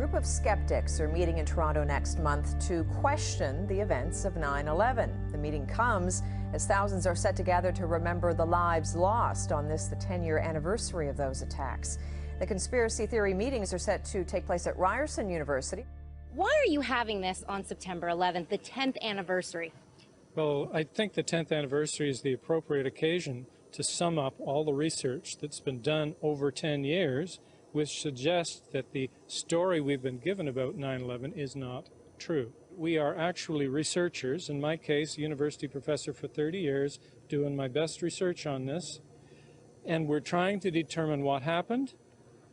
group of skeptics are meeting in Toronto next month to question the events of 9/11. The meeting comes as thousands are set to gather to remember the lives lost on this, the 10-year anniversary of those attacks. The conspiracy theory meetings are set to take place at Ryerson University. Why are you having this on September 11th, the 10th anniversary? Well, I think the 10th anniversary is the appropriate occasion to sum up all the research that's been done over 10 years, which suggests that the story we've been given about 9/11 is not true. We are actually researchers, in my case, university professor for 30 years, doing my best research on this, and we're trying to determine what happened,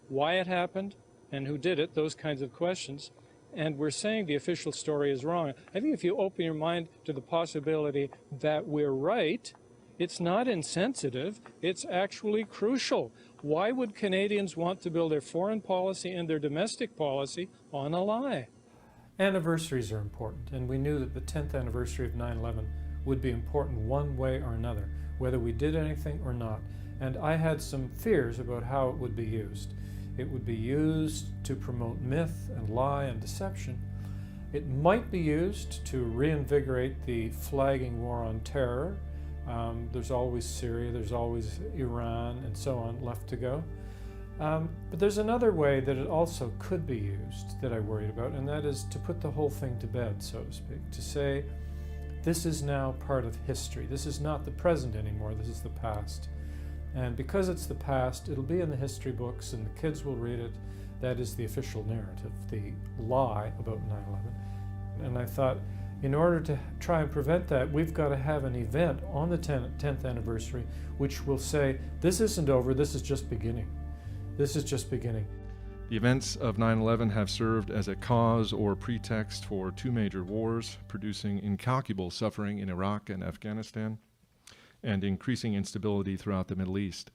why it happened, and who did it, those kinds of questions. And we're saying the official story is wrong. I think if you open your mind to the possibility that we're right, it's not insensitive, it's actually crucial. Why would Canadians want to build their foreign policy and their domestic policy on a lie? Anniversaries are important, and we knew that the 10th anniversary of 9/11 would be important one way or another, whether we did anything or not. And I had some fears about how it would be used. It would be used to promote myth and lie and deception. It might be used to reinvigorate the flagging war on terror. There's always Syria, there's always Iran, and so on left to go. But there's another way that it also could be used that I worried about, and that is to put the whole thing to bed, so to speak, to say this is now part of history. This is not the present anymore, this is the past. And because it's the past, it'll be in the history books and the kids will read it. That is the official narrative, the lie about 9/11. And I thought, in order to try and prevent that, we've got to have an event on the 10th anniversary which will say, this isn't over, this is just beginning. This is just beginning. The events of 9/11 have served as a cause or pretext for two major wars, producing incalculable suffering in Iraq and Afghanistan, and increasing instability throughout the Middle East.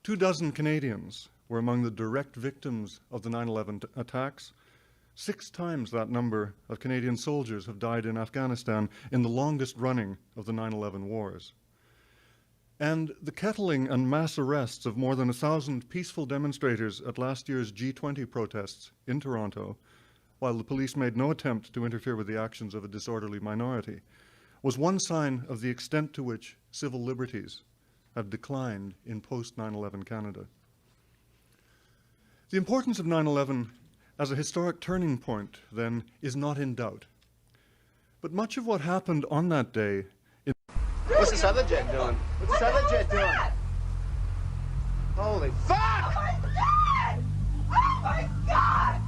24 Canadians were among the direct victims of the 9/11 attacks. 6 times that number of Canadian soldiers have died in Afghanistan in the longest running of the 9/11 wars. And the kettling and mass arrests of more than 1,000 peaceful demonstrators at last year's G20 protests in Toronto, while the police made no attempt to interfere with the actions of a disorderly minority, was one sign of the extent to which civil liberties have declined in post-9/11 Canada. The importance of 9/11 as a historic turning point, then, is not in doubt. But much of what happened on that day... What's this other jet doing? What's this other jet doing? Holy fuck! Oh my God! Oh my God!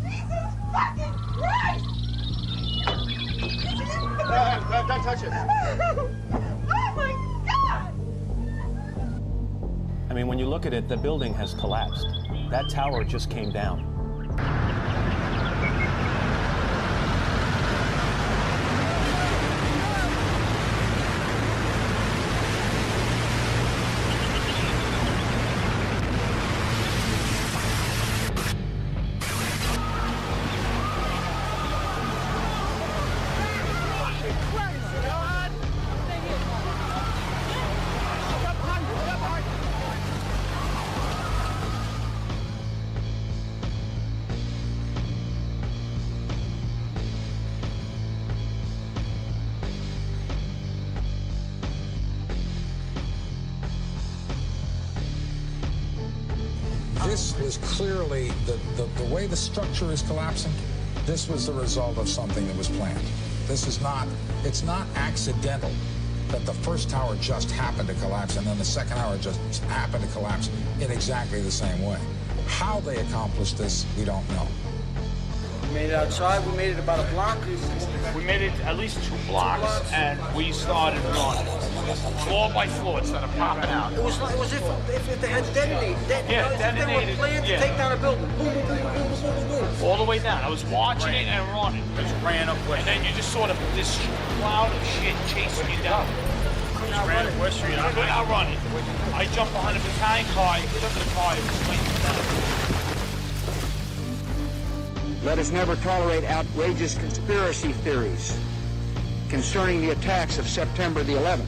Jesus fucking Christ! Don't touch it. Oh my God! I mean, when you look at it, the building has collapsed. That tower just came down. This is clearly, the way the structure is collapsing, this was the result of something that was planned. This is not, it's not accidental that the first tower just happened to collapse and then the second tower just happened to collapse in exactly the same way. How they accomplished this, we don't know. We made it outside, we made it about a block. We made it at least 2 blocks, and we started running. Floor by floor, it started popping out. It was if they had detonated. Yeah, If detonated. they were planned to take down a building. Boom, boom, boom, boom, boom, boom, boom. All the way down. I was watching it and running. Just ran up, and then you just sort of this cloud of shit chasing you down. Just ran up West Street. I could not run it. I jumped behind a battalion car. I got into the car. It was waiting down. Let us never tolerate outrageous conspiracy theories concerning the attacks of September the 11th.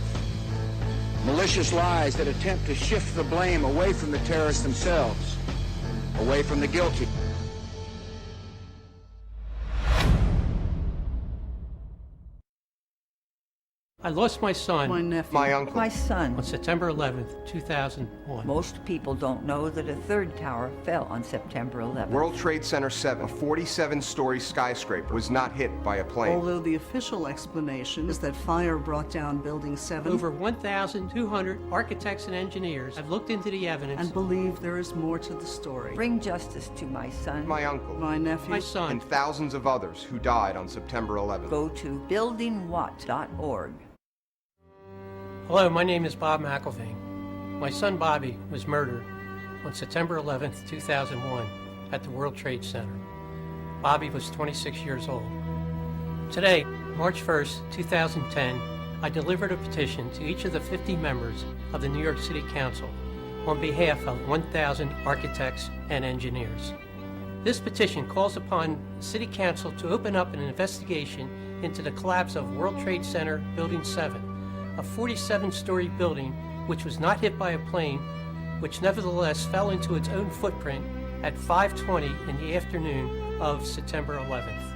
Malicious lies that attempt to shift the blame away from the terrorists themselves, away from the guilty. I lost my son, my nephew, my uncle, my son, on September 11th, 2001. Most people don't know that a third tower fell on September 11th. World Trade Center 7, a 47-story skyscraper, was not hit by a plane. Although the official explanation is that fire brought down Building 7. Over 1,200 architects and engineers have looked into the evidence and believe there is more to the story. Bring justice to my son, my uncle, my nephew, my son, and thousands of others who died on September 11th. Go to buildingwhat.org. Hello, my name is Bob McElvain. My son Bobby was murdered on September 11th, 2001 at the World Trade Center. Bobby was 26 years old. Today, March 1st, 2010, I delivered a petition to each of the 50 members of the New York City Council on behalf of 1,000 architects and engineers. This petition calls upon the City Council to open up an investigation into the collapse of World Trade Center Building 7, a 47-story building which was not hit by a plane, which nevertheless fell into its own footprint at 5:20 in the afternoon of September 11th.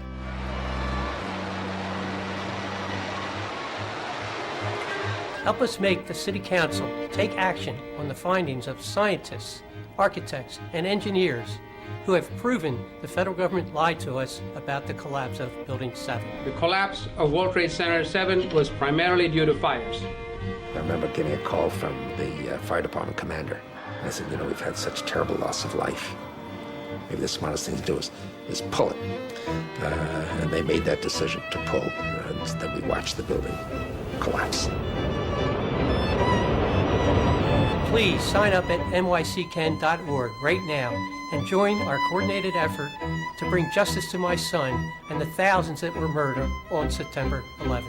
Help us make the City Council take action on the findings of scientists, architects, and engineers who have proven the federal government lied to us about the collapse of Building 7. The collapse of World Trade Center 7 was primarily due to fires. I remember getting a call from the fire department commander. And I said, you know, we've had such terrible loss of life. Maybe the smartest thing to do is pull it. And they made that decision to pull, and then we watched the building collapse. Please sign up at nycken.org right now and join our coordinated effort to bring justice to my son and the thousands that were murdered on September 11th.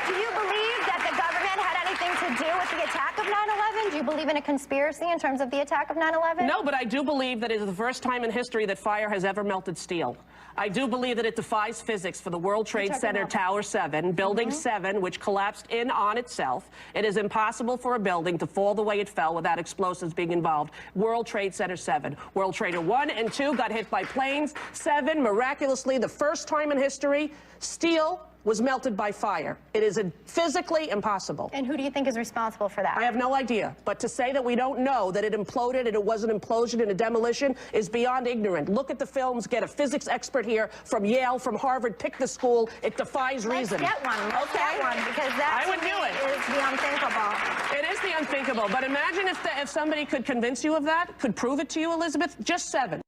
Do you believe that the government had anything to do with the attack of 9/11? Do you believe in a conspiracy in terms of the attack of 9/11? No, but I do believe that it is the first time in history that fire has ever melted steel. I do believe that it defies physics for the World Trade Center Tower 7, Building 7, which collapsed in on itself. It is impossible for a building to fall the way it fell without explosives being involved. World Trade Center 7. World Trader 1 and 2 got hit by planes. 7, miraculously, the first time in history, steel was melted by fire. It is physically impossible. And who do you think is responsible for that? I have no idea. But to say that we don't know that it imploded and it was an implosion and a demolition is beyond ignorant. Look at the films, get a physics expert here from Yale, from Harvard, pick the school. It defies reason. Let's get one. Let's get one, because that I would do it. Is the unthinkable. It is the unthinkable. But imagine if somebody could convince you of that, could prove it to you, Elizabeth. Just 7.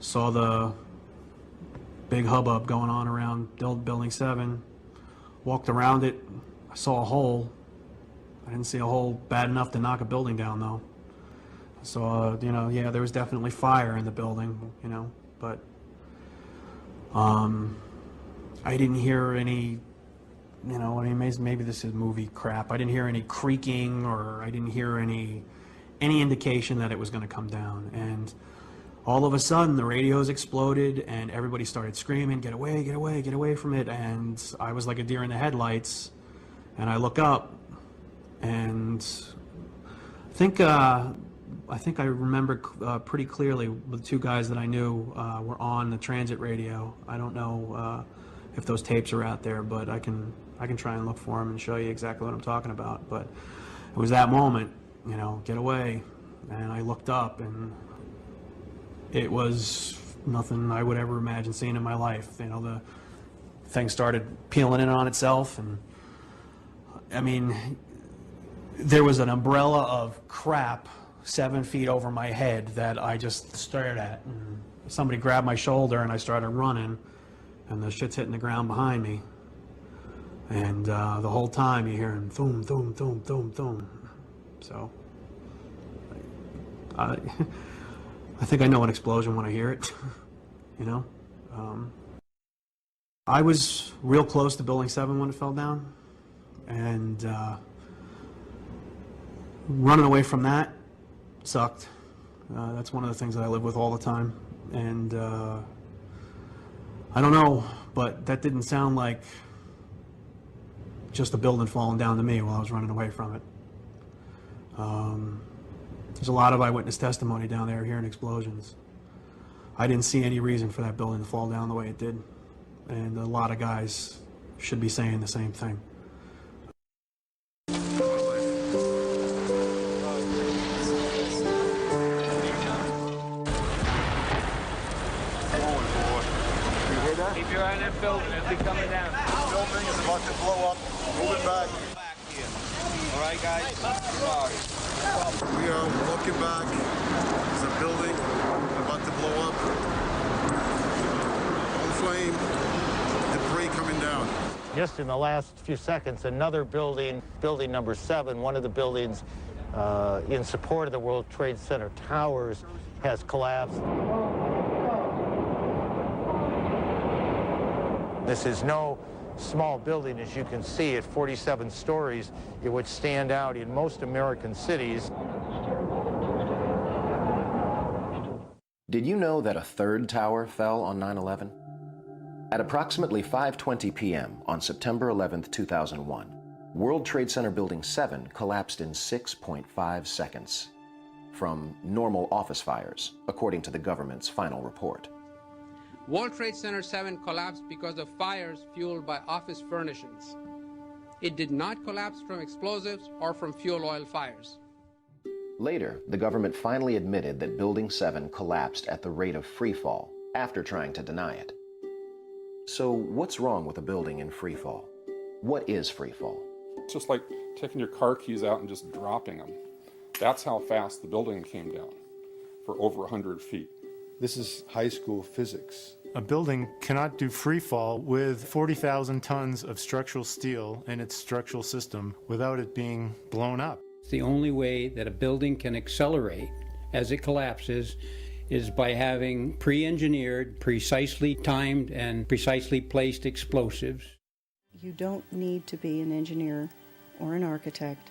Saw the big hubbub going on around Building 7. Walked around it. I saw a hole. I didn't see a hole bad enough to knock a building down, though. So, you know, yeah, there was definitely fire in the building, you know, but I didn't hear any, you know, I mean, maybe this is movie crap. I didn't hear any creaking, or I didn't hear any indication that it was going to come down. And all of a sudden, the radios exploded, and everybody started screaming, "Get away, get away, get away from it!" And I was like a deer in the headlights, and I look up, and I think I remember pretty clearly the two guys that I knew were on the transit radio. I don't know if those tapes are out there, but I can try and look for them and show you exactly what I'm talking about. But it was that moment, you know, get away, and I looked up, and it was nothing I would ever imagine seeing in my life. You know, the thing started peeling in on itself, and I mean, there was an umbrella of crap 7 feet over my head that I just stared at. And somebody grabbed my shoulder, and I started running, and the shit's hitting the ground behind me. And the whole time you're hearing thum, thum, thum, thum, thum. So I think I know an explosion when I hear it, you know. I was real close to Building 7 when it fell down, and running away from that sucked. That's one of the things that I live with all the time, and I don't know, but that didn't sound like just a building falling down to me while I was running away from it. There's a lot of eyewitness testimony down there hearing explosions. I didn't see any reason for that building to fall down the way it did. And a lot of guys should be saying the same thing. Keep your eye on that building. It'll be coming down. Building is about to blow up. Moving back. All right, guys? Sorry. We are looking back. There's a building about to blow up. On flame. Debris coming down. Just in the last few seconds, another building, building number 7, one of the buildings in support of the World Trade Center towers, has collapsed. This is no small building, as you can see, at 47 stories. It would stand out in most American cities. Did you know that a third tower fell on 9/11? At approximately 5:20 p.m. on September 11, 2001, World Trade Center Building 7 collapsed in 6.5 seconds from normal office fires, according to the government's final report. World Trade Center 7 collapsed because of fires fueled by office furnishings. It did not collapse from explosives or from fuel oil fires. Later, the government finally admitted that Building 7 collapsed at the rate of free fall, after trying to deny it. So what's wrong with a building in free fall? What is free fall? It's just like taking your car keys out and just dropping them. That's how fast the building came down, for over 100 feet. This is high school physics. A building cannot do free fall with 40,000 tons of structural steel in its structural system without it being blown up. The only way that a building can accelerate as it collapses is by having pre-engineered, precisely timed, and precisely placed explosives. You don't need to be an engineer or an architect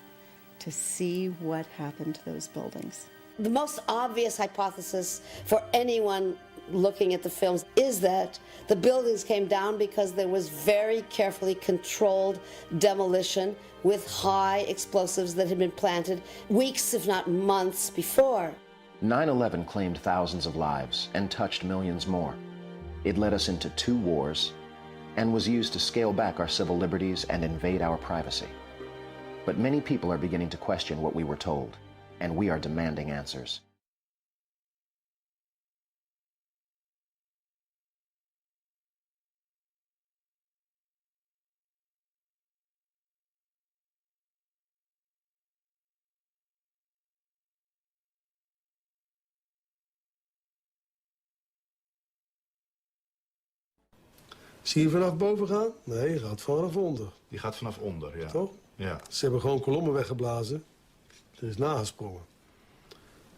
to see what happened to those buildings. The most obvious hypothesis for anyone looking at the films is that the buildings came down because there was very carefully controlled demolition with high explosives that had been planted weeks, if not months, before. 9/11 claimed thousands of lives and touched millions more. It led us into 2 wars and was used to scale back our civil liberties and invade our privacy. But many people are beginning to question what we were told, and we are demanding answers. Zie je vanaf boven gaan? Nee, je gaat vanaf onder. Die gaat vanaf onder, ja. Toch? Ja. Ze hebben gewoon kolommen weggeblazen. Er is nagesprongen.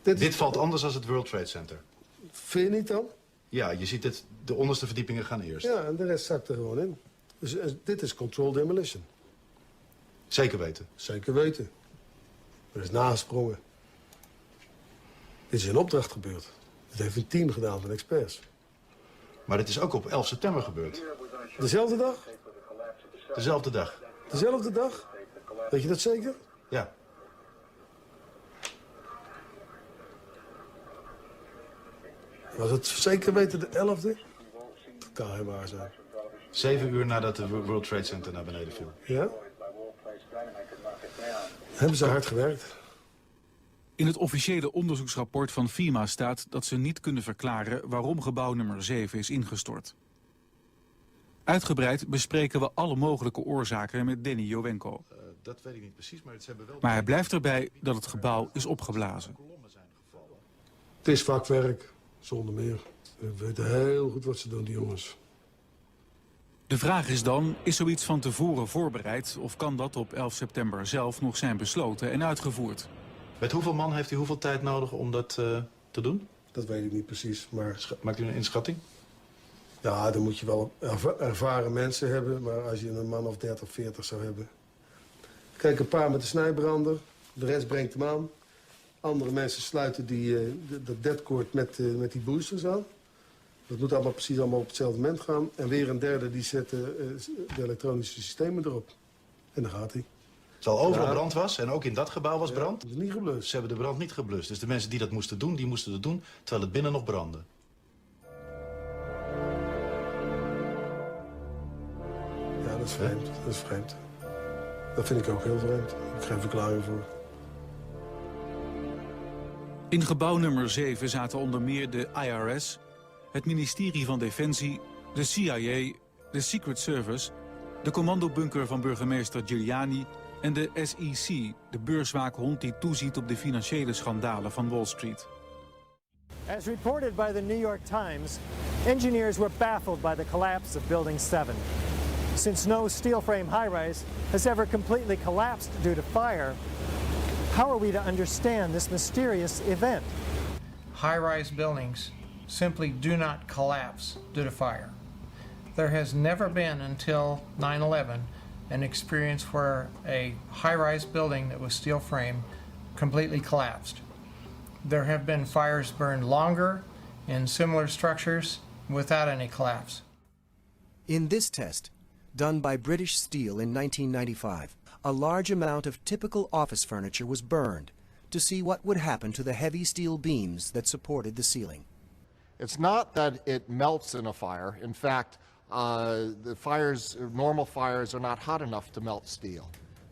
Dit valt anders dan het World Trade Center. Vind je niet dan? Ja, je ziet het, de onderste verdiepingen gaan eerst. Ja, en de rest zakt er gewoon in. Dus dit is controlled demolition. Zeker weten? Zeker weten. Er is nagesprongen. Dit is in opdracht gebeurd. Dit heeft een team gedaan van experts. Maar dit is ook op 11 september gebeurd. Dezelfde dag? Dezelfde dag. Dezelfde dag? Weet je dat zeker? Ja. Was het zeker weten de 11e? Dat kan geen waar zijn. 7 uur nadat de World Trade Center naar beneden viel. Ja? Hebben ze hard gewerkt. In het officiële onderzoeksrapport van FEMA staat dat ze niet kunnen verklaren waarom gebouw nummer 7 is ingestort. Uitgebreid bespreken we alle mogelijke oorzaken met Denny Jowenko. Dat weet ik niet precies, maar ze hebben wel... Maar hij blijft erbij dat het gebouw is opgeblazen. Het is vakwerk, zonder meer. We weten heel goed wat ze doen, die jongens. De vraag is dan, is zoiets van tevoren voorbereid of kan dat op 11 september zelf nog zijn besloten en uitgevoerd? Met hoeveel man heeft u hoeveel tijd nodig om dat te doen? Dat weet ik niet precies, maar... Maakt u een inschatting? Ja, dan moet je wel ervaren mensen hebben, maar als je een man of 30, 40 zou hebben... Kijk, een paar met de snijbrander, de rest brengt hem aan. Andere mensen sluiten dat deadcord met die boosters aan. Dat moet allemaal precies op hetzelfde moment gaan. En weer een derde die zet de elektronische systemen erop. En dan gaat hij. Terwijl overal brand was en ook in dat gebouw was brand? Dat is niet geblust. Ze hebben de brand niet geblust. Dus de mensen die dat moesten doen, die moesten het doen terwijl het binnen nog brandde. dat is vreemd. Dat is vreemd. Dat vind ik ook heel vreemd. Daar heb ik geen verklaring voor. In gebouw nummer 7 zaten onder meer de IRS, het ministerie van Defensie, de CIA, de Secret Service, de commandobunker van burgemeester Giuliani en de SEC, de beurswaakhond die toeziet op de financiële schandalen van Wall Street. As reported by the New York Times, engineers were baffled by the collapse of Building 7. Since no steel frame high-rise has ever completely collapsed due to fire, how are we to understand this mysterious event? High-rise buildings simply do not collapse due to fire. There has never been until 9/11 an experience where a high-rise building that was steel frame completely collapsed. There have been fires burned longer in similar structures without any collapse. In this test, done by British Steel in 1995, a large amount of typical office furniture was burned to see what would happen to the heavy steel beams that supported the ceiling. It's not that it melts in a fire. In fact, the fires, normal fires, are not hot enough to melt steel.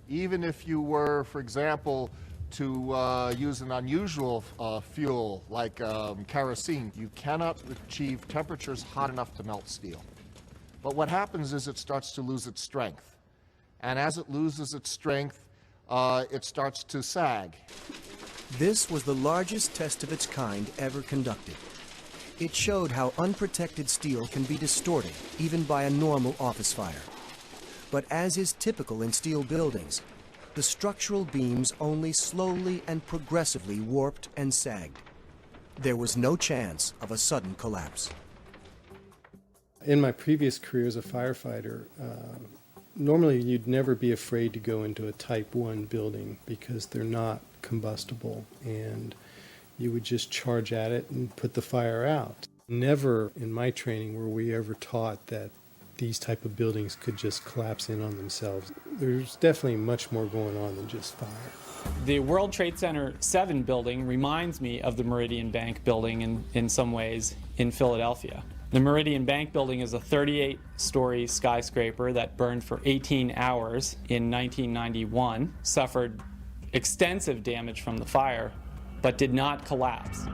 Even if you were, for example, to use an unusual fuel like kerosene, you cannot achieve temperatures hot enough to melt steel. But what happens is it starts to lose its strength. And as it loses its strength, it starts to sag. This was the largest test of its kind ever conducted. It showed how unprotected steel can be distorted, even by a normal office fire. But as is typical in steel buildings, the structural beams only slowly and progressively warped and sagged. There was no chance of a sudden collapse. In my previous career as a firefighter, normally you'd never be afraid to go into a Type 1 building because they're not combustible, and you would just charge at it and put the fire out. Never in my training were we ever taught that these type of buildings could just collapse in on themselves. There's definitely much more going on than just fire. The World Trade Center 7 building reminds me of the Meridian Bank building in some ways in Philadelphia. The Meridian Bank building is a 38-story skyscraper that burned for 18 hours in 1991, suffered extensive damage from the fire, but did not collapse.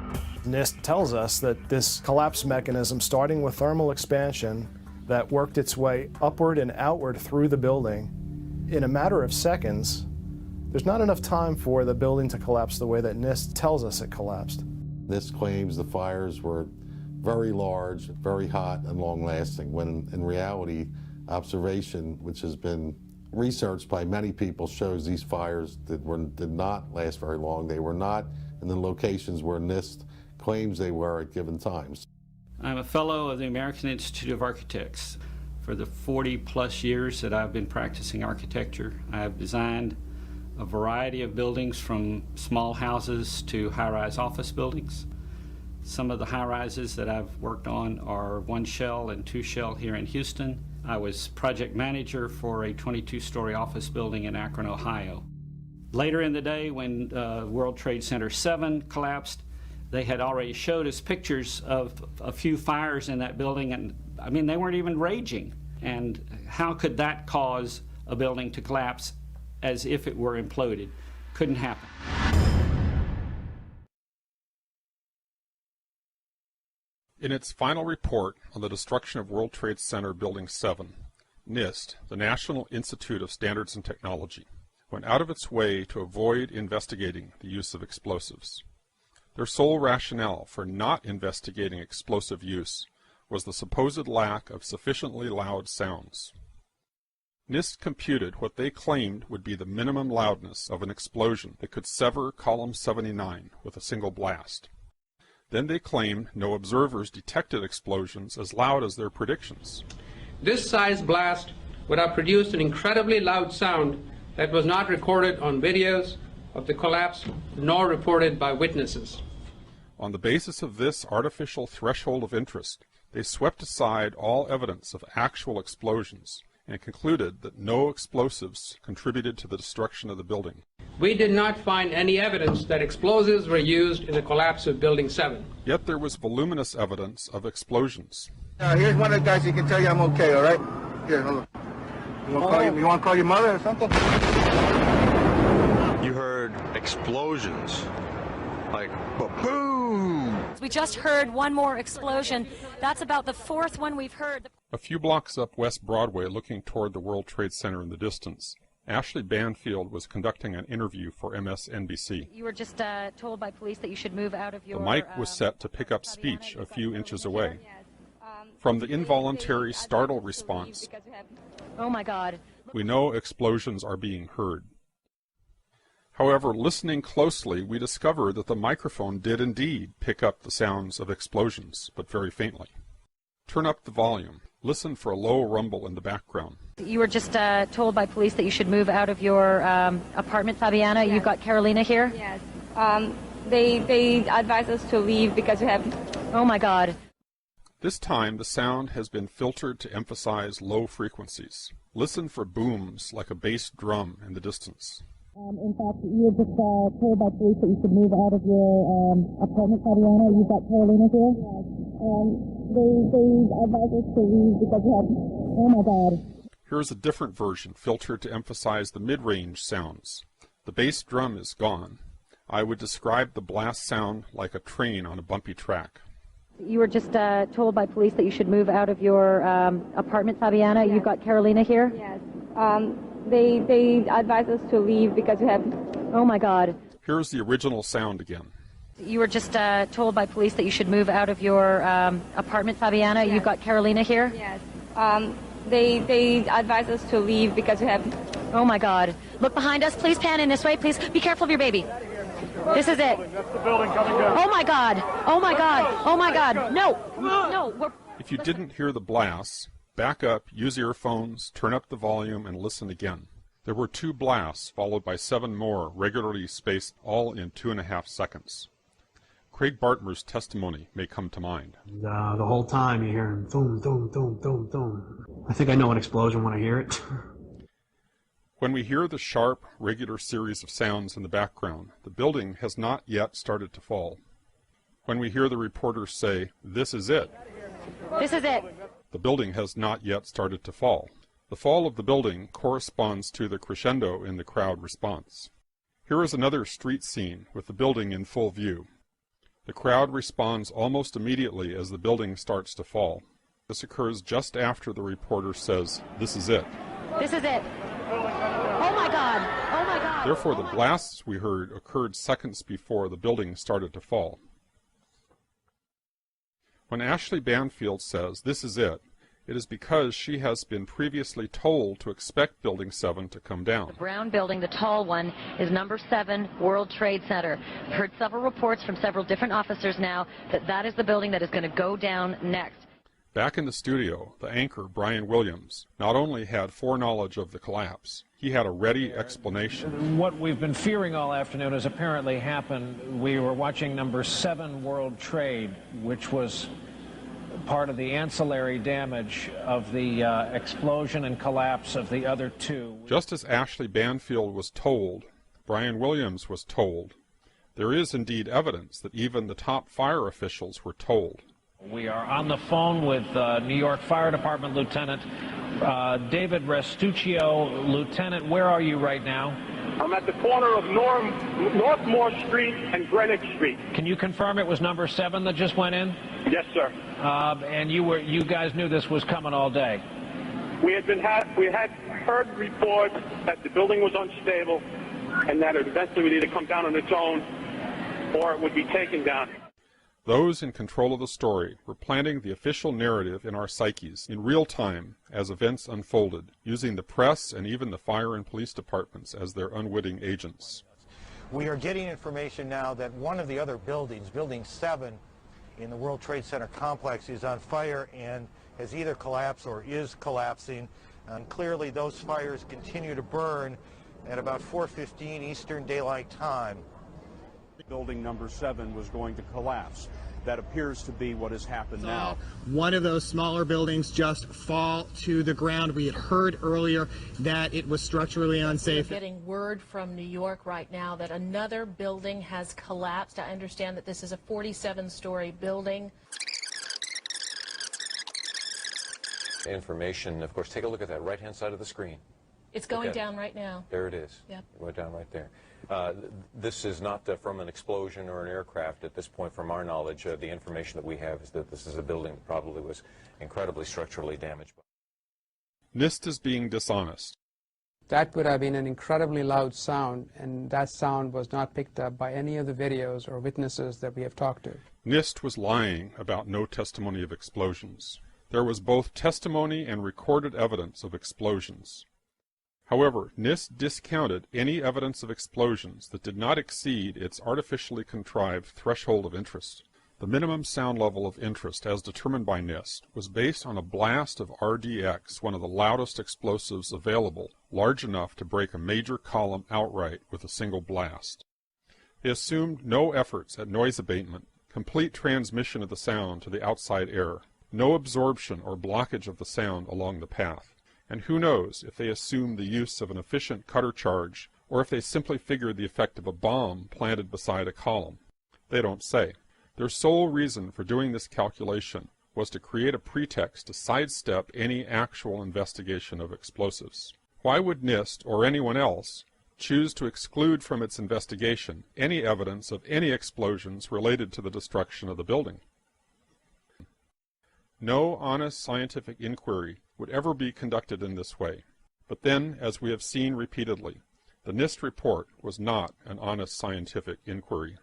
NIST tells us that this collapse mechanism, starting with thermal expansion, that worked its way upward and outward through the building, in a matter of seconds, there's not enough time for the building to collapse the way that NIST tells us it collapsed. NIST claims the fires were very large, very hot, and long-lasting, when in reality, observation, which has been researched by many people, shows these fires did not last very long. They were not in the locations where NIST claims they were at given times. I'm a fellow of the American Institute of Architects. For the 40-plus years that I've been practicing architecture, I have designed a variety of buildings from small houses to high-rise office buildings. Some of the high-rises that I've worked on are 1-shell and 2-shell here in Houston. I was project manager for a 22-story office building in Akron, Ohio. Later in the day, when World Trade Center 7 collapsed, they had already showed us pictures of a few fires in that building, and I mean, they weren't even raging. And how could that cause a building to collapse as if it were imploded? Couldn't happen. In its final report on the destruction of World Trade Center Building 7, NIST, the National Institute of Standards and Technology, went out of its way to avoid investigating the use of explosives. Their sole rationale for not investigating explosive use was the supposed lack of sufficiently loud sounds. NIST computed what they claimed would be the minimum loudness of an explosion that could sever Column 79 with a single blast. Then they claimed no observers detected explosions as loud as their predictions. This size blast would have produced an incredibly loud sound that was not recorded on videos of the collapse nor reported by witnesses. On the basis of this artificial threshold of interest, they swept aside all evidence of actual explosions and concluded that no explosives contributed to the destruction of the building. We did not find any evidence that explosives were used in the collapse of Building 7. Yet there was voluminous evidence of explosions. Here's one of the guys who can tell you I'm okay, all right? Here, hold on. You want to call your mother or something? You heard explosions, like boom. We just heard one more explosion. That's about the fourth one we've heard. A few blocks up West Broadway, looking toward the World Trade Center in the distance, Ashley Banfield was conducting an interview for MSNBC. You were just told by police that you should move out of your... The mic was set to pick up speech a few inches away. From the involuntary startle response, oh my God, we know explosions are being heard. However, listening closely, we discover that the microphone did indeed pick up the sounds of explosions, but very faintly. Turn up the volume. Listen for a low rumble in the background. you were just told by police that you should move out of your apartment, Fabiana. Yes. You've got Carolina here? Yes. They advised us to leave because we have... Oh my God. This time the sound has been filtered to emphasize low frequencies. Listen for booms like a bass drum in the distance. In fact, you were just told by police that you should move out of your apartment, Fabiana. You've got Carolina here? Yes. They advised us to leave because we have... Oh my God. Here's a different version filtered to emphasize the mid-range sounds. The bass drum is gone. I would describe the blast sound like a train on a bumpy track. You were just told by police that you should move out of your apartment, Fabiana. Yes. You've got Carolina here? Yes. They advised us to leave because we have... Oh my God. Here's the original sound again. You were just told by police that you should move out of your apartment, Fabiana. Yes. You've got Carolina here? Yes. They advised us to leave because we have... Oh my God. Look behind us. Please pan in this way. Please be careful of your baby. This is it. That's the building coming down. Oh my God. Oh my God. Oh my God. No. No. If you didn't hear the blasts, back up, use earphones, turn up the volume, and listen again. There were 2 blasts, followed by 7 more, regularly spaced, all in 2.5 seconds. Craig Bartmer's testimony may come to mind. The whole time you hear boom, boom, boom, boom, boom. I think I know an explosion when I hear it. When we hear the sharp, regular series of sounds in the background, the building has not yet started to fall. When we hear the reporters say, "This is it," this is it, the building has not yet started to fall. The fall of the building corresponds to the crescendo in the crowd response. Here is another street scene with the building in full view. The crowd responds almost immediately as the building starts to fall. This occurs just after the reporter says, "This is it." This is it. Oh my God. Oh my God. Therefore, the blasts we heard occurred seconds before the building started to fall. When Ashley Banfield says, "This is it," it is because she has been previously told to expect Building 7 to come down. The brown building, the tall one, is number 7 World Trade Center. I've heard several reports from several different officers now that that is the building that is going to go down next. Back in the studio, the anchor, Brian Williams, not only had foreknowledge of the collapse, he had a ready explanation. What we've been fearing all afternoon has apparently happened. We were watching number 7 World Trade, which was part of the ancillary damage of the explosion and collapse of the other 2. Just as Ashley Banfield was told, Brian Williams was told. There is indeed evidence that even the top fire officials were told. We are on the phone with New York Fire Department Lieutenant David Restuccio. Lieutenant, where are you right now? I'm at the corner of Northmore Street and Greenwich Street. Can you confirm it was number 7 that just went in? Yes, sir. And you guys knew this was coming all day? We had heard reports that the building was unstable and that it eventually would either come down on its own or it would be taken down. Those in control of the story were planting the official narrative in our psyches in real time as events unfolded, using the press and even the fire and police departments as their unwitting agents. We are getting information now that one of the other buildings, Building 7 in the World Trade Center complex, is on fire and has either collapsed or is collapsing. And clearly those fires continue to burn at about 4:15 Eastern Daylight Time. Building number 7 was going to collapse. That appears to be what has happened now. One of those smaller buildings just fall to the ground. We had heard earlier that it was structurally unsafe. We're getting word from New York right now that another building has collapsed. I understand that this is a 47-story building. Information, of course, take a look at that right-hand side of the screen. It's going down right now. There it is. Yep. It went down right there. This is not from an explosion or an aircraft at this point, from our knowledge. The information that we have is that this is a building that probably was incredibly structurally damaged. NIST is being dishonest. That would have been an incredibly loud sound, and that sound was not picked up by any of the videos or witnesses that we have talked to. NIST was lying about no testimony of explosions. There was both testimony and recorded evidence of explosions. However, NIST discounted any evidence of explosions that did not exceed its artificially contrived threshold of interest. The minimum sound level of interest, as determined by NIST, was based on a blast of RDX, one of the loudest explosives available, large enough to break a major column outright with a single blast. They assumed no efforts at noise abatement, complete transmission of the sound to the outside air, no absorption or blockage of the sound along the path. And who knows if they assumed the use of an efficient cutter charge, or if they simply figured the effect of a bomb planted beside a column. They don't say. Their sole reason for doing this calculation was to create a pretext to sidestep any actual investigation of explosives. Why would NIST, or anyone else, choose to exclude from its investigation any evidence of any explosions related to the destruction of the building? No honest scientific inquiry would ever be conducted in this way. But then, as we have seen repeatedly, the NIST report was not an honest scientific inquiry.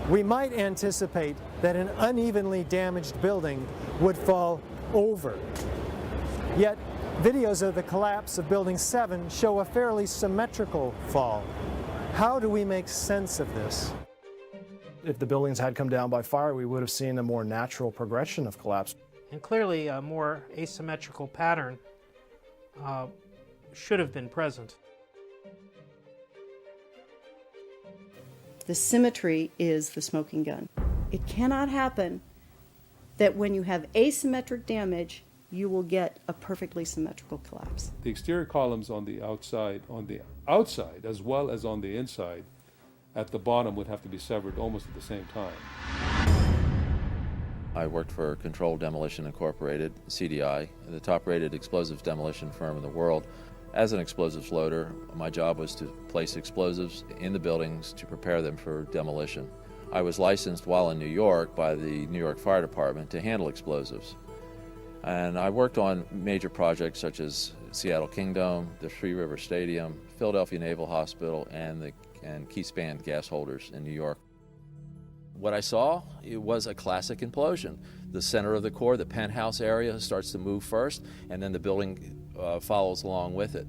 We might anticipate that an unevenly damaged building would fall over. Yet, videos of the collapse of Building 7 show a fairly symmetrical fall. How do we make sense of this? If the buildings had come down by fire, we would have seen a more natural progression of collapse. And clearly a more asymmetrical pattern should have been present. The symmetry is the smoking gun. It cannot happen that when you have asymmetric damage, you will get a perfectly symmetrical collapse. The exterior columns on the outside as well as on the inside at the bottom would have to be severed almost at the same time. I worked for Controlled Demolition Incorporated, CDI, the top-rated explosives demolition firm in the world. As an explosives loader, my job was to place explosives in the buildings to prepare them for demolition. I was licensed while in New York by the New York Fire Department to handle explosives. And I worked on major projects such as Seattle Kingdom, the Three River Stadium, Philadelphia Naval Hospital, and Keith's Band gas holders in New York. What I saw, it was a classic implosion. The center of the core, the penthouse area, starts to move first, and then the building follows along with it.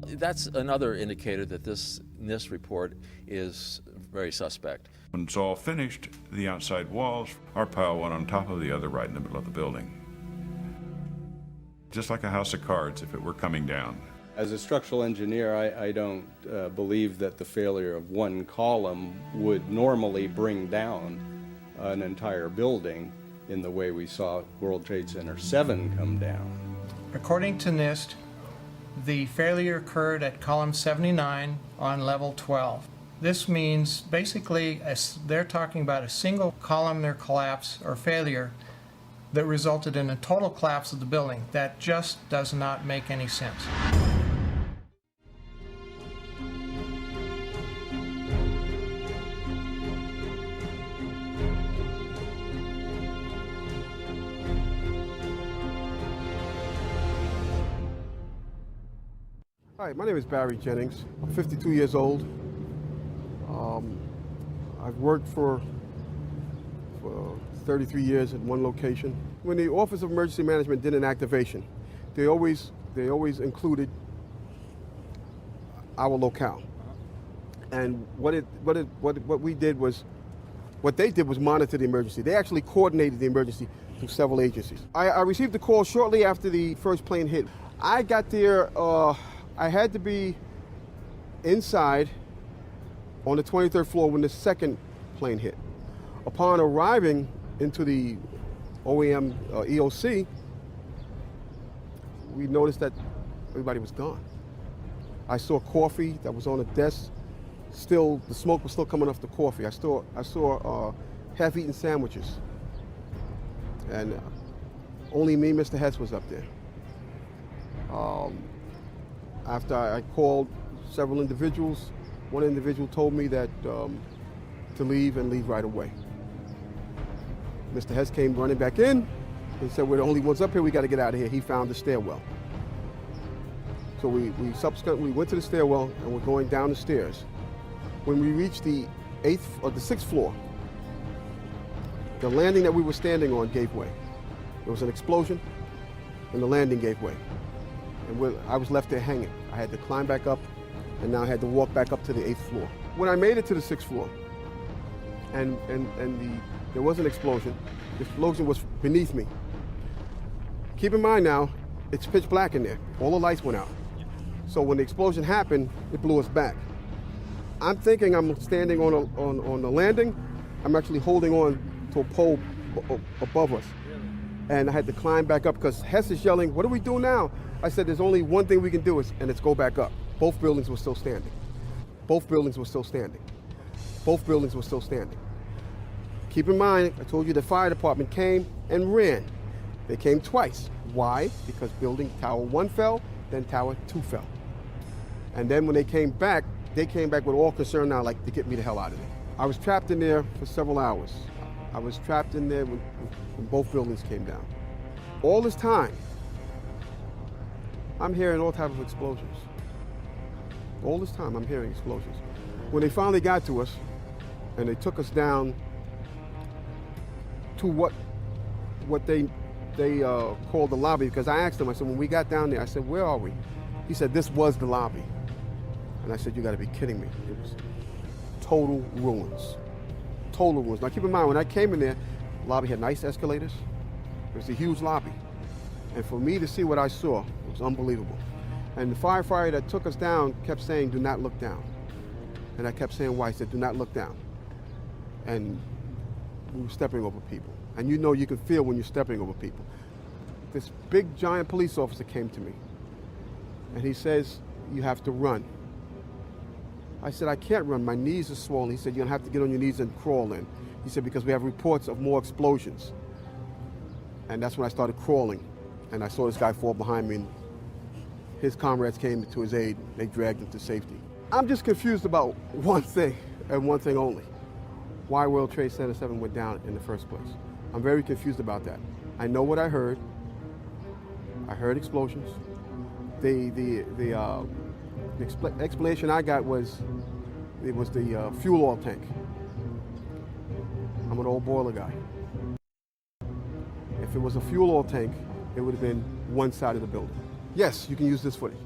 That's another indicator that this NIST report is very suspect. When it's all finished, the outside walls are piled one on top of the other right in the middle of the building. Just like a house of cards if it were coming down. As a structural engineer, I don't believe that the failure of one column would normally bring down an entire building in the way we saw World Trade Center 7 come down. According to NIST, the failure occurred at column 79 on level 12. This means basically they're talking about a single columnar collapse or failure that resulted in a total collapse of the building. That just does not make any sense. Hi, my name is Barry Jennings. I'm 52 years old. I've worked for 33 years at one location. When the Office of Emergency Management did an activation, they always included our locale. And what they did was monitor the emergency. They actually coordinated the emergency through several agencies. I received the call shortly after the first plane hit. I got there. I had to be inside on the 23rd floor when the second plane hit. Upon arriving into the OEM EOC, we noticed that everybody was gone. I saw coffee that was on a desk. Still, the smoke was still coming off the coffee. I saw half-eaten sandwiches. And only me, Mr. Hess, was up there. After I called several individuals, one individual told me that to leave and leave right away. Mr. Hess came running back in and said, we're the only ones up here, we got to get out of here. He found the stairwell. So we subsequently went to the stairwell and we're going down the stairs. When we reached the 6th floor, the landing that we were standing on gave way. There was an explosion and the landing gave way. And I was left there hanging. I had to climb back up and now I had to walk back up to the 8th floor. When I made it to the 6th floor and there was an explosion, the explosion was beneath me. Keep in mind now, it's pitch black in there. All the lights went out. So when the explosion happened, it blew us back. I'm thinking I'm standing on the landing. I'm actually holding on to a pole above us. And I had to climb back up because Hess is yelling, what do we do now? I said, there's only one thing we can do, and it's go back up. Both buildings were still standing. Both buildings were still standing. Both buildings were still standing. Keep in mind, I told you the fire department came and ran. They came twice. Why? Because building Tower 1 fell, then Tower 2 fell. And then when they came back with all concern now, like, to get me the hell out of there. I was trapped in there for several hours. I was trapped in there when both buildings came down. All this time, I'm hearing all types of explosions. All this time, I'm hearing explosions. When they finally got to us, and they took us down to what they called the lobby, because I asked them, I said, when we got down there, I said, where are we? He said, this was the lobby. And I said, you gotta be kidding me. It was total ruins. Total ruins. Now keep in mind, when I came in there, the lobby had nice escalators. It was a huge lobby. And for me to see what I saw, it was unbelievable. And the firefighter that took us down kept saying, do not look down. And I kept saying why? He said, do not look down. And we were stepping over people. And you know you can feel when you're stepping over people. This big giant police officer came to me. And he says, you have to run. I said, I can't run, my knees are swollen. He said, you're gonna have to get on your knees and crawl in. He said, because we have reports of more explosions. And that's when I started crawling. And I saw this guy fall behind me, and his comrades came to his aid. They dragged him to safety. I'm just confused about one thing, and one thing only. Why World Trade Center 7 went down in the first place. I'm very confused about that. I know what I heard. I heard explosions. The explanation I got was, it was the fuel oil tank. I'm an old boiler guy. If it was a fuel oil tank, it would have been one side of the building. Yes, you can use this footage.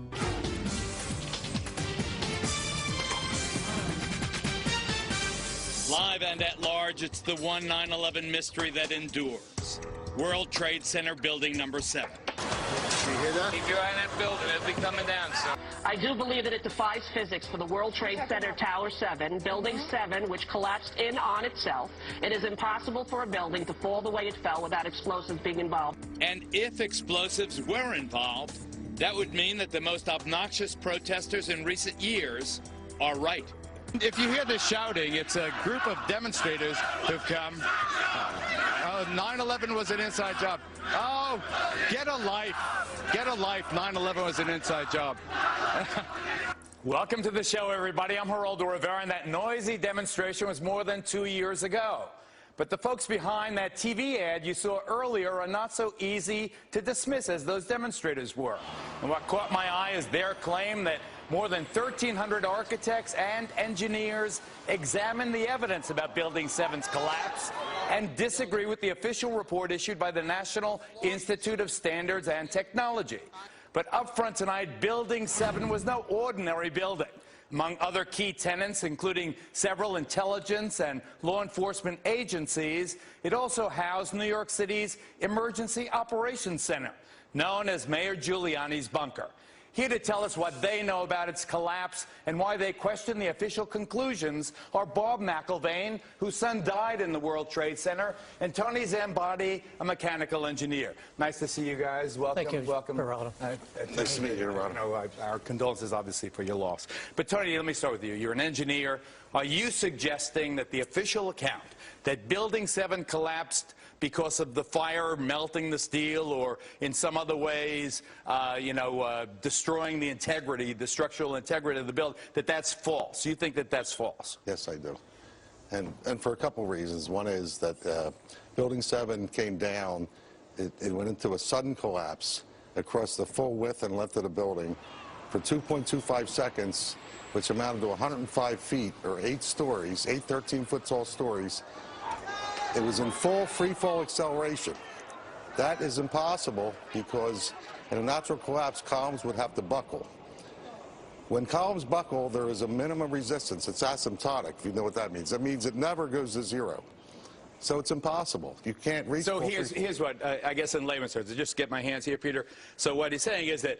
Live and at large, it's the one 9/11 mystery that endures. World Trade Center building number 7. You hear that? Keep your eye on that building. It'll be coming down soon. I do believe that it defies physics for the World Trade Center Tower 7, Building 7, which collapsed in on itself. It is impossible for a building to fall the way it fell without explosives being involved. And if explosives were involved, that would mean that the most obnoxious protesters in recent years are right. If you hear this shouting, it's a group of demonstrators who've come. 9/11 was an inside job. Oh, get a life. Get a life. 9/11 was an inside job. Welcome to the show, everybody. I'm Geraldo Rivera, and that noisy demonstration was more than 2 years ago. But the folks behind that TV ad you saw earlier are not so easy to dismiss as those demonstrators were. And what caught my eye is their claim that more than 1,300 architects and engineers examined the evidence about Building 7's collapse and disagree with the official report issued by the National Institute of Standards and Technology. But up front tonight, Building 7 was no ordinary building. Among other key tenants, including several intelligence and law enforcement agencies, it also housed New York City's Emergency Operations Center, known as Mayor Giuliani's bunker. Here to tell us what they know about its collapse and why they question the official conclusions are Bob McIlvaine, whose son died in the World Trade Center, and Tony Zambati, a mechanical engineer. Nice to see you guys. Welcome. Thank you, welcome. Geraldo. Nice to meet you, Geraldo. Our condolences, obviously, for your loss. But Tony, let me start with you. You're an engineer. Are you suggesting that the official account that Building 7 collapsed because of the fire melting the steel or in some other ways, destroying the integrity, the structural integrity of the building, that that's false? You think that that's false? Yes, I do. And for a couple reasons. One is that Building 7 came down. It went into a sudden collapse across the full width and length of the building for 2.25 seconds, which amounted to 105 feet, or 8 stories, 8 13-foot tall stories. It was in full free fall acceleration. That is impossible because in a natural collapse, columns would have to buckle. When columns buckle, there is a minimum resistance. It's asymptotic, if you know what that means. That means it never goes to zero. So it's impossible. You can't reach. So here's what, I guess in layman's terms, to just get my hands here, Peter. So what he's saying is that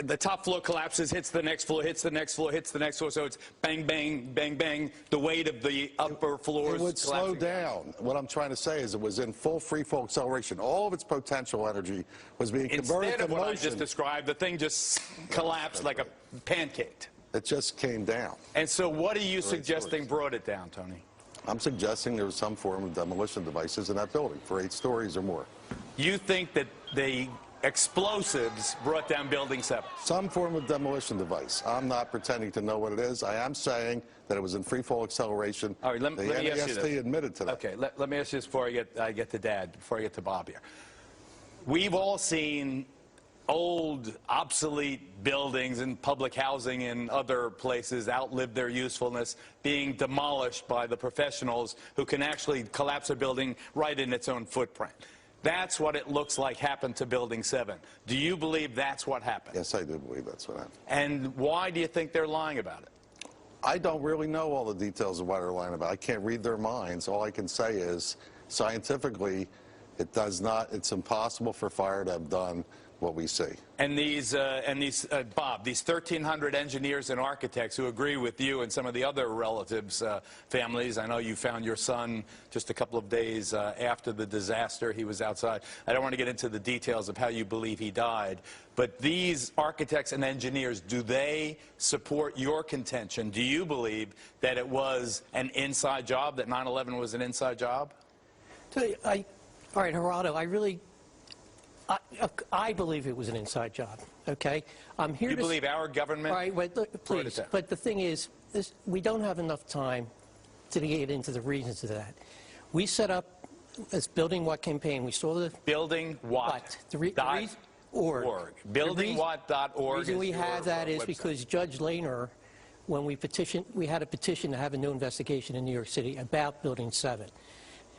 the top floor collapses, hits the next floor, hits the next floor, hits the next floor. So it's bang, bang, bang, bang. The weight of the upper floors. It would slow down. What I'm trying to say is it was in full free fall acceleration. All of its potential energy was being converted to motion. Instead of what I just described, the thing just collapsed like a pancake. It just came down. And so what are you suggesting brought it down, Tony? I'm suggesting there was some form of demolition devices in that building for 8 stories or more. You think that the explosives brought down Building 7? Some form of demolition device. I'm not pretending to know what it is. I am saying that it was in free fall acceleration. All right, let me ask you this. NAST admitted to that. Okay, let me ask you this before I get to Dad, before I get to Bob here. We've all seen old, obsolete buildings and public housing in other places outlive their usefulness, being demolished by the professionals who can actually collapse a building right in its own footprint. That's what it looks like happened to Building 7. Do you believe that's what happened? Yes, I do believe that's what happened. And why do you think they're lying about it? I don't really know all the details of why they're lying about it. I can't read their minds. All I can say is, scientifically, it's impossible for fire to have done what we see. And Bob, these 1,300 engineers and architects who agree with you and some of the other relatives' families. I know you found your son just a couple of days after the disaster. He was outside. I don't want to get into the details of how you believe he died. But these architects and engineers, do they support your contention? Do you believe that it was an inside job, that 9/11 was an inside job? All right, Geraldo, I believe it was an inside job, okay? I'm here you believe our government? All right, wait, look, please. But the thing is, we don't have enough time to get into the reasons of that. We set up this Building What campaign. We saw the... Building What? .org. BuildingWhat.org. The reason we have that is because Judge Lehner, when we had a petition to have a new investigation in New York City about Building 7.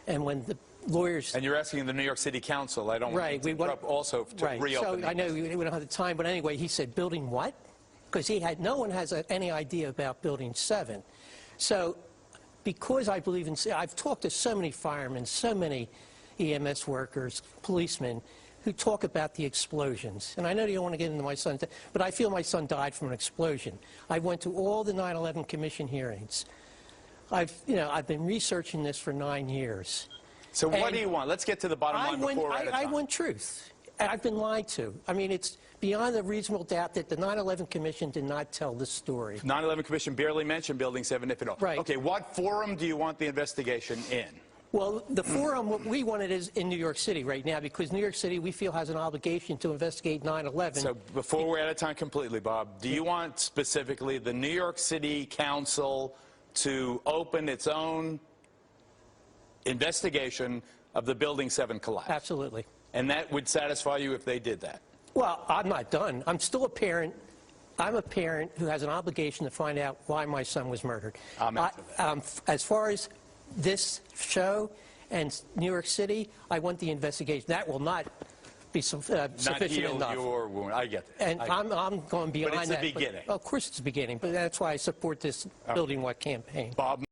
And when the lawyers... And you're asking the New York City Council. I don't want to interrupt also to reopen. So I know we don't have the time, but anyway, he said, building what? Because no one has any idea about Building 7. So because I believe in... I've talked to so many firemen, so many EMS workers, policemen, who talk about the explosions. And I know you don't want to get into my son's... But I feel my son died from an explosion. I went to all the 9/11 Commission hearings. I've been researching this for 9 years. So what do you want? Let's get to the bottom line before we're out of time. I want truth. I've been lied to. I mean, it's beyond a reasonable doubt that the 9/11 Commission did not tell this story. 9/11 Commission barely mentioned Building 7, if at all. Right. Okay, what forum do you want the investigation in? Well, the forum, what we want it is in New York City right now, because New York City, we feel, has an obligation to investigate 9/11. So before we're out of time completely, Bob, do you want specifically the New York City Council to open its own investigation of the Building 7 collapse? Absolutely. And that would satisfy you if they did that? Well, I'm not done. I'm still a parent. I'm a parent who has an obligation to find out why my son was murdered. As far as this show and New York City, I want the investigation. That will not be sufficient enough. Your wound. I get that. And I'm going beyond that. But it's the beginning. Of course it's the beginning, but that's why I support this Building What campaign. Bob.